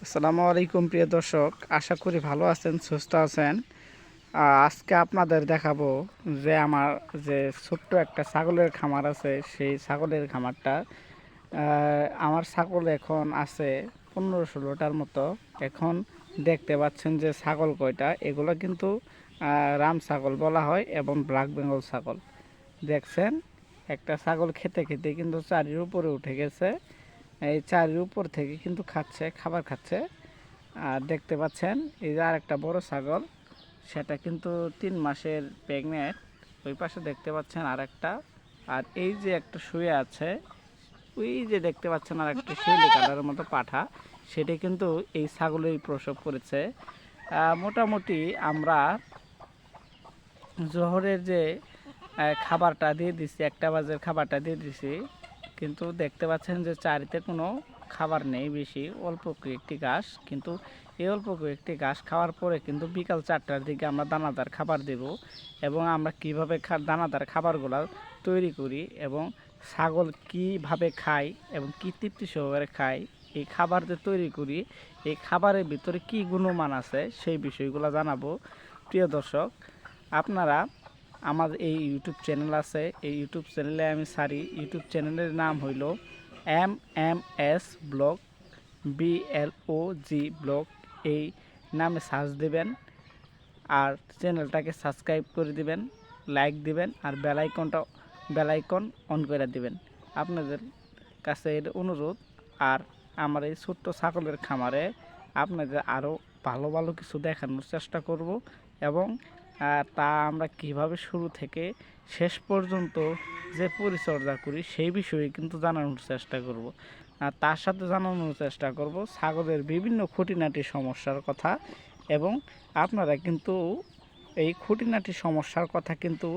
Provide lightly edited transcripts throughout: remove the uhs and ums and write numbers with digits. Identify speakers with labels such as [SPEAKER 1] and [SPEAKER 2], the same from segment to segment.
[SPEAKER 1] আসসালামু আলাইকুম প্রিয় দর্শক, আশা করি ভালো আছেন, সুস্থ আছেন। আজকে আপনাদের দেখাবো যে আমার যে ছোট্ট একটা ছাগলের খামার আছে, সেই ছাগলের খামারটা আমার ছাগল এখন আছে 15-16টার মতো। এখন দেখতে পাচ্ছেন যে ছাগল কয়টা, এগুলো কিন্তু রাম ছাগল বলা হয় এবং ব্ল্যাক বেঙ্গল ছাগল। দেখছেন একটা ছাগল খেতে খেতে কিন্তু চারির উপরে উঠে গেছে। এই চারির উপর থেকে কিন্তু খাচ্ছে, খাবার খাচ্ছে। আর দেখতে পাচ্ছেন এই যে আর একটা বড় ছাগল, সেটা কিন্তু 3 মাসের প্রেগনেন্ট। ওই পাশে দেখতে পাচ্ছেন আর একটা। আর এই যে একটা শুয়ে আছে, ওই যে দেখতে পাচ্ছেন আর একটা শিউলি কালারের মতো পাঠা, সেটা কিন্তু এই ছাগলেই প্রসব করেছে। মোটামুটি আমরা জোহরের যে খাবারটা দিয়ে দিছি, 1টা বাজে খাবারটা দিয়ে দিছি, কিন্তু দেখতে পাচ্ছেন যে চারিতে কোনো খাবার নেই, বেশি অল্প কয়েকটি ঘাস। কিন্তু এই অল্প কয়েকটি ঘাস খাওয়ার পরে কিন্তু বিকাল 4টার দিকে আমরা দানাদার খাবার দেব। এবং আমরা কীভাবে দানাদার খাবারগুলো তৈরি করি এবং ছাগল কীভাবে খায় এবং কী তৃপ্তি সহকারে খায়, এই খাবার যে তৈরি করি, এই খাবারের ভিতরে কী গুণমান আছে সেই বিষয়গুলো জানাবো। প্রিয় দর্শক, আপনারা আমার এই ইউটিউব চ্যানেল আছে, এই ইউটিউব চ্যানেলে আমি সারি, ইউটিউব চ্যানেলের নাম হইল MMS ব্লগ, BLOG ব্লগ। এই নামে সার্চ দেবেন আর চ্যানেলটাকে সাবস্ক্রাইব করে দিবেন, লাইক দিবেন আর বেলাইকন অন করে দিবেন। আপনাদের কাছে এর অনুরোধ। আর আমার এই ছোট্ট ছাগলের খামারে আপনাদের আরও ভালো ভালো কিছু দেখানোর চেষ্টা করব এবং তা আমরা কিভাবে শুরু থেকে শেষ পর্যন্ত যে পরিচর্যা করি সেই বিষয়ে কিন্তু জানানোর চেষ্টা করব। আর তার সাথে জানানোর চেষ্টা করব ছাগলের বিভিন্ন খুঁটিনাটি সমস্যার কথা। এবং আপনারা কিন্তু এই খুঁটিনাটি সমস্যার কথা কিন্তু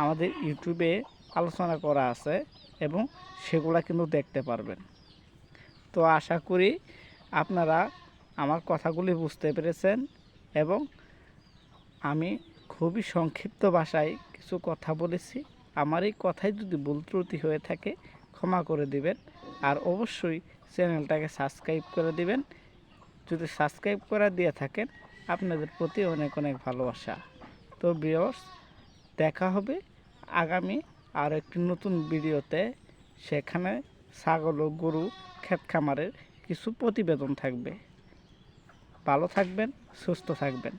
[SPEAKER 1] আমাদের ইউটিউবে আলোচনা করা আছে এবং সেগুলা কিন্তু দেখতে পারবেন। তো আশা করি আপনারা আমার কথাগুলি বুঝতে পেরেছেন এবং আমি খুবই সংক্ষিপ্ত ভাষায় কিছু কথা বলেছি। আমার এই কথায় যদি ভুল ত্রুটি হয়ে থাকে ক্ষমা করে দিবেন। আর অবশ্যই চ্যানেলটাকে সাবস্ক্রাইব করে দিবেন। যদি সাবস্ক্রাইব করে দিয়ে থাকেন, আপনাদের প্রতি অনেক অনেক ভালোবাসা। তো ভিউয়ার্স, দেখা হবে আগামী আর একটি নতুন ভিডিওতে। সেখানে ছাগল ও গরু ক্ষেত খামারের কিছু প্রতিবেদন থাকবে। ভালো থাকবেন, সুস্থ থাকবেন।